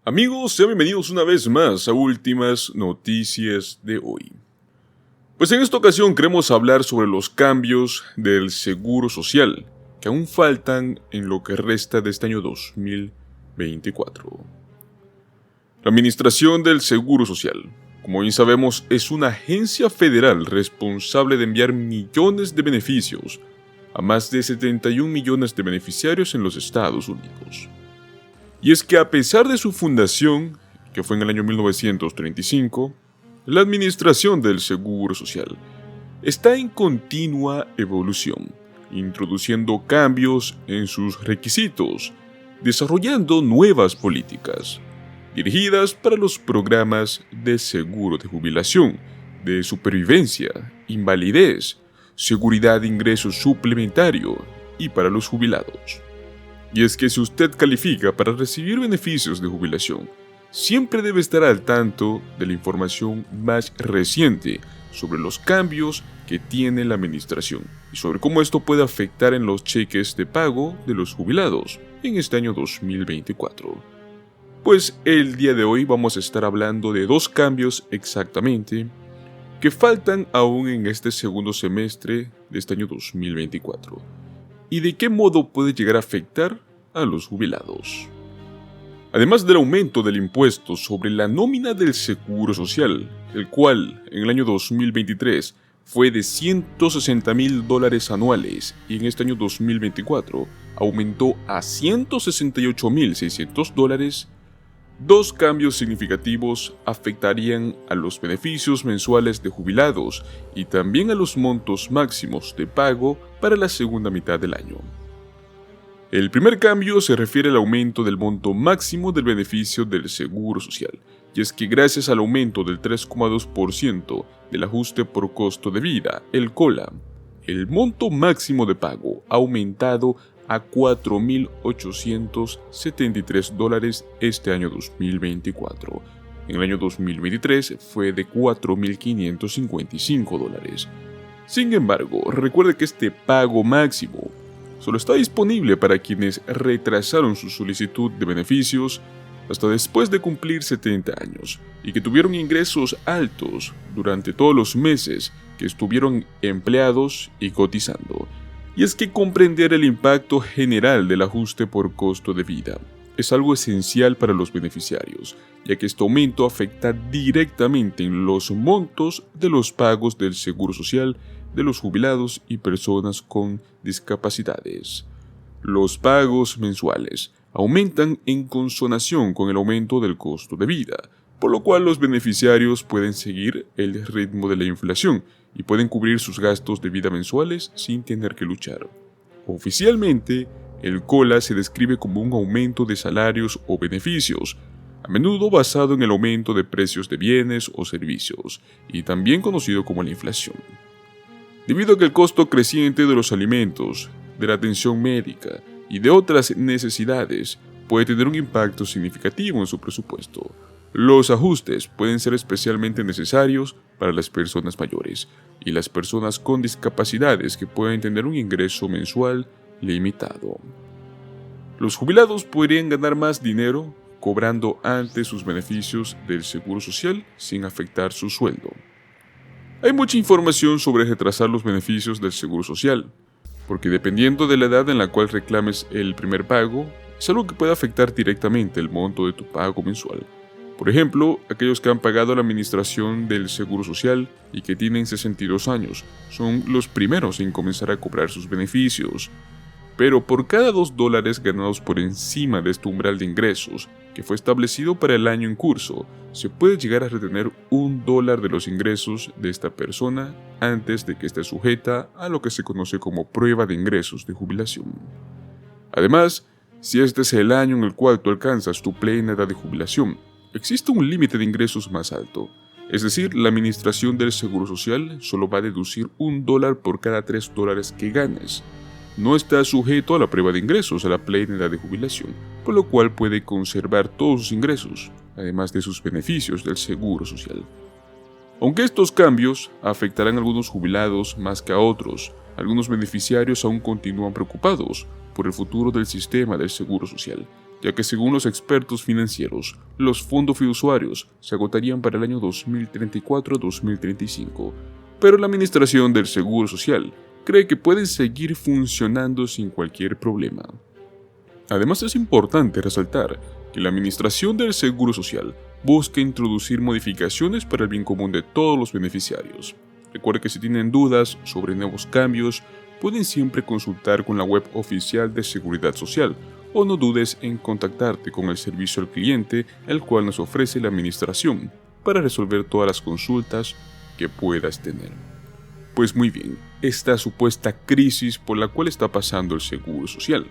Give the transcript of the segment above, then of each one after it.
Amigos, sean bienvenidos una vez más a Últimas Noticias de hoy. Pues en esta ocasión queremos hablar sobre los cambios del Seguro Social que aún faltan en lo que resta de este año 2024. La Administración del Seguro Social, como bien sabemos, es una agencia federal responsable de enviar millones de beneficios a más de 71 millones de beneficiarios en los Estados Unidos. Y es que a pesar de su fundación, que fue en el año 1935, la Administración del Seguro Social está en continua evolución, introduciendo cambios en sus requisitos, desarrollando nuevas políticas dirigidas para los programas de seguro de jubilación, de supervivencia, invalidez, seguridad de ingreso suplementario y para los jubilados. Y es que si usted califica para recibir beneficios de jubilación, siempre debe estar al tanto de la información más reciente sobre los cambios que tiene la administración y sobre cómo esto puede afectar en los cheques de pago de los jubilados en este año 2024. Pues el día de hoy vamos a estar hablando de dos cambios exactamente que faltan aún en este segundo semestre de este año 2024. ¿Y de qué modo puede llegar a afectar a los jubilados? Además del aumento del impuesto sobre la nómina del Seguro Social, el cual en el año 2023 fue de $160,000 anuales y en este año 2024 aumentó a $168,600, dos cambios significativos afectarían a los beneficios mensuales de jubilados y también a los montos máximos de pago para la segunda mitad del año. El primer cambio se refiere al aumento del monto máximo del beneficio del Seguro Social, y es que gracias al aumento del 3,2% del ajuste por costo de vida, el COLA, el monto máximo de pago ha aumentado a $4,873 este año 2024. En el año 2023 fue de $4,555. Sin embargo, recuerde que este pago máximo solo está disponible para quienes retrasaron su solicitud de beneficios hasta después de cumplir 70 años y que tuvieron ingresos altos durante todos los meses que estuvieron empleados y cotizando. Y es que comprender el impacto general del ajuste por costo de vida es algo esencial para los beneficiarios, ya que este aumento afecta directamente en los montos de los pagos del Seguro Social de los jubilados y personas con discapacidades. Los pagos mensuales aumentan en consonación con el aumento del costo de vida, por lo cual los beneficiarios pueden seguir el ritmo de la inflación y pueden cubrir sus gastos de vida mensuales sin tener que luchar. Oficialmente, el COLA se describe como un aumento de salarios o beneficios, a menudo basado en el aumento de precios de bienes o servicios, y también conocido como la inflación. Debido a que el costo creciente de los alimentos, de la atención médica y de otras necesidades puede tener un impacto significativo en su presupuesto, los ajustes pueden ser especialmente necesarios para las personas mayores y las personas con discapacidades que pueden tener un ingreso mensual limitado. Los jubilados podrían ganar más dinero cobrando antes sus beneficios del Seguro Social sin afectar su sueldo. Hay mucha información sobre retrasar los beneficios del Seguro Social, porque dependiendo de la edad en la cual reclames el primer pago, es algo que puede afectar directamente el monto de tu pago mensual. Por ejemplo, aquellos que han pagado a la administración del Seguro Social y que tienen 62 años son los primeros en comenzar a cobrar sus beneficios. Pero por cada $2 ganados por encima de este umbral de ingresos, que fue establecido para el año en curso, se puede llegar a retener $1 de los ingresos de esta persona antes de que esté sujeta a lo que se conoce como prueba de ingresos de jubilación. Además, si este es el año en el cual tú alcanzas tu plena edad de jubilación, existe un límite de ingresos más alto, es decir, la administración del Seguro Social solo va a deducir $1 por cada $3 que ganes. No está sujeto a la prueba de ingresos a la plena edad de jubilación, por lo cual puede conservar todos sus ingresos, además de sus beneficios del Seguro Social. Aunque estos cambios afectarán a algunos jubilados más que a otros, algunos beneficiarios aún continúan preocupados por el futuro del sistema del Seguro Social, ya que según los expertos financieros, los fondos fiduciarios se agotarían para el año 2034-2035, pero la Administración del Seguro Social cree que pueden seguir funcionando sin cualquier problema. Además, es importante resaltar que la Administración del Seguro Social busca introducir modificaciones para el bien común de todos los beneficiarios. Recuerde que si tienen dudas sobre nuevos cambios, pueden siempre consultar con la web oficial de Seguridad Social, o no dudes en contactarte con el servicio al cliente, el cual nos ofrece la administración, para resolver todas las consultas que puedas tener. Pues muy bien, esta supuesta crisis por la cual está pasando el Seguro Social,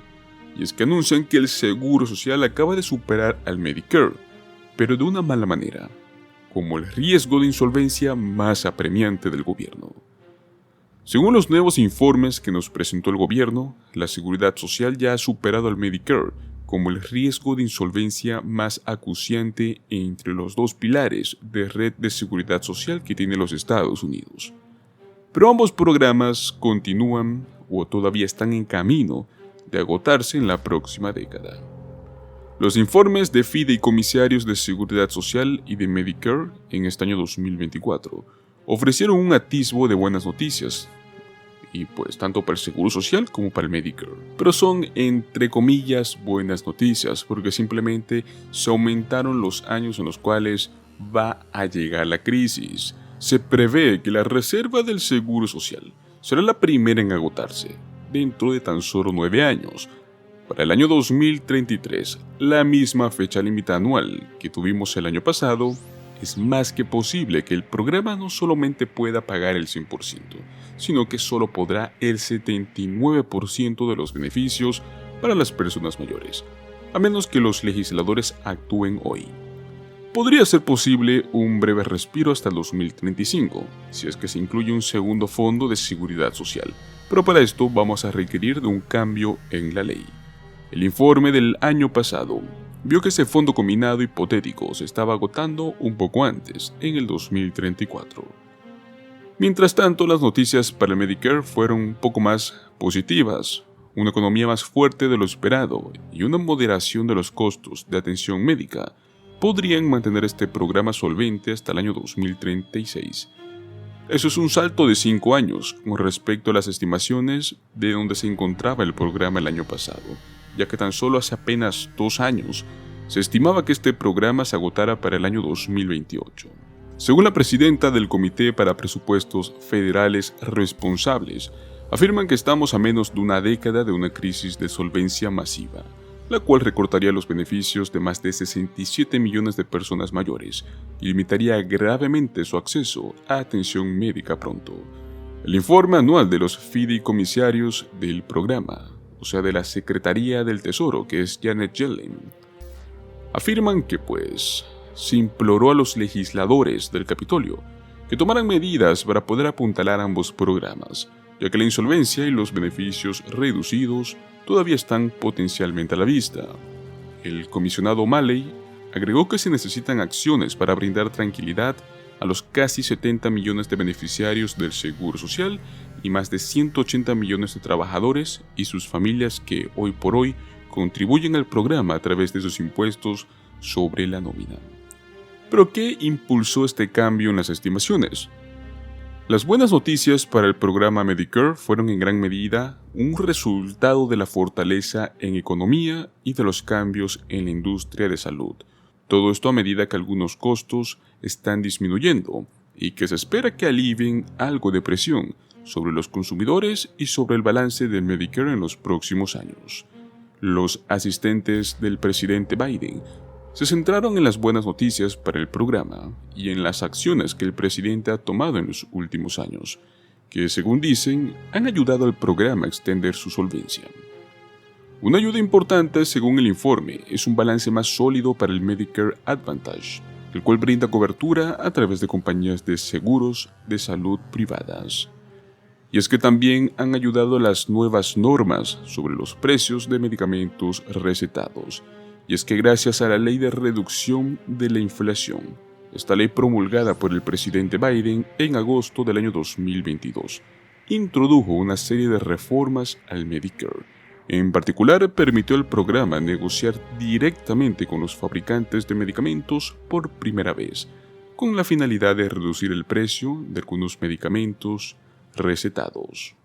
y es que anuncian que el Seguro Social acaba de superar al Medicare, pero de una mala manera, como el riesgo de insolvencia más apremiante del gobierno. Según los nuevos informes que nos presentó el gobierno, la Seguridad Social ya ha superado al Medicare como el riesgo de insolvencia más acuciante entre los dos pilares de red de seguridad social que tiene los Estados Unidos. Pero ambos programas continúan o todavía están en camino de agotarse en la próxima década. Los informes de fideicomisarios de Seguridad Social y de Medicare en este año 2024 ofrecieron un atisbo de buenas noticias, y pues tanto para el Seguro Social como para el Medicare. Pero son entre comillas buenas noticias porque simplemente se aumentaron los años en los cuales va a llegar la crisis. Se prevé que la reserva del Seguro Social será la primera en agotarse dentro de tan solo 9 años. Para el año 2033, la misma fecha límite anual que tuvimos el año pasado, es más que posible que el programa no solamente pueda pagar el 100%, sino que solo podrá el 79% de los beneficios para las personas mayores, a menos que los legisladores actúen hoy. Podría ser posible un breve respiro hasta el 2035, si es que se incluye un segundo fondo de seguridad social, pero para esto vamos a requerir de un cambio en la ley. El informe del año pasado vio que ese fondo combinado hipotético se estaba agotando un poco antes, en el 2034. Mientras tanto, las noticias para el Medicare fueron un poco más positivas, una economía más fuerte de lo esperado y una moderación de los costos de atención médica podrían mantener este programa solvente hasta el año 2036. Eso es un salto de 5 años con respecto a las estimaciones de donde se encontraba el programa el año pasado, ya que tan solo hace apenas 2 años se estimaba que este programa se agotara para el año 2028. Según la presidenta del Comité para Presupuestos Federales Responsables, afirman que estamos a menos de una década de una crisis de solvencia masiva, la cual recortaría los beneficios de más de 67 millones de personas mayores y limitaría gravemente su acceso a atención médica pronto. El informe anual de los fideicomisarios del programa, o sea de la Secretaría del Tesoro, que es Janet Yellen, afirman que se imploró a los legisladores del Capitolio que tomaran medidas para poder apuntalar ambos programas, ya que la insolvencia y los beneficios reducidos todavía están potencialmente a la vista. El comisionado Malley agregó que se necesitan acciones para brindar tranquilidad a los casi 70 millones de beneficiarios del Seguro Social y más de 180 millones de trabajadores y sus familias que hoy por hoy contribuyen al programa a través de sus impuestos sobre la nómina. ¿Pero qué impulsó este cambio en las estimaciones? Las buenas noticias para el programa Medicare fueron en gran medida un resultado de la fortaleza en economía y de los cambios en la industria de salud. Todo esto a medida que algunos costos están disminuyendo y que se espera que alivien algo de presión sobre los consumidores y sobre el balance del Medicare en los próximos años. Los asistentes del presidente Biden se centraron en las buenas noticias para el programa y en las acciones que el presidente ha tomado en los últimos años, que según dicen han ayudado al programa a extender su solvencia. Una ayuda importante, según el informe, es un balance más sólido para el Medicare Advantage, el cual brinda cobertura a través de compañías de seguros de salud privadas. Y es que también han ayudado las nuevas normas sobre los precios de medicamentos recetados. Y es que gracias a la Ley de Reducción de la Inflación, esta ley promulgada por el presidente Biden en agosto del año 2022, introdujo una serie de reformas al Medicare, En particular, permitió al programa negociar directamente con los fabricantes de medicamentos por primera vez, con la finalidad de reducir el precio de algunos medicamentos recetados.